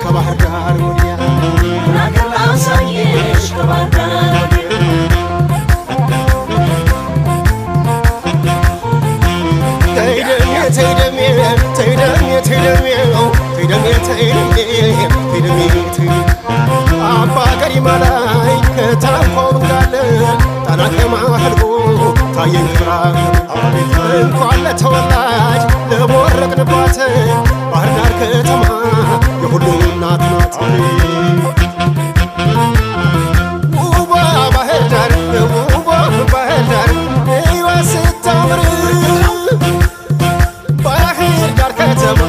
ከባህር ዳር ወዲያ አገር ላሳየሽ ከባህር ዳር ወዲያ አባ ገሪማ ላይ ከታንኳው ጋለ ጣና ከማህልቆ ታየኝ ፍራግ እንኳን ለተወላጅ ለቦረቅንባት ባህር ዳር ከተማ የሁሉ እናት ናት። ውቧ ባህር ዳር ውቧ ባህር ዳር እይዋ ስታምር ባህር ዳር ከተማ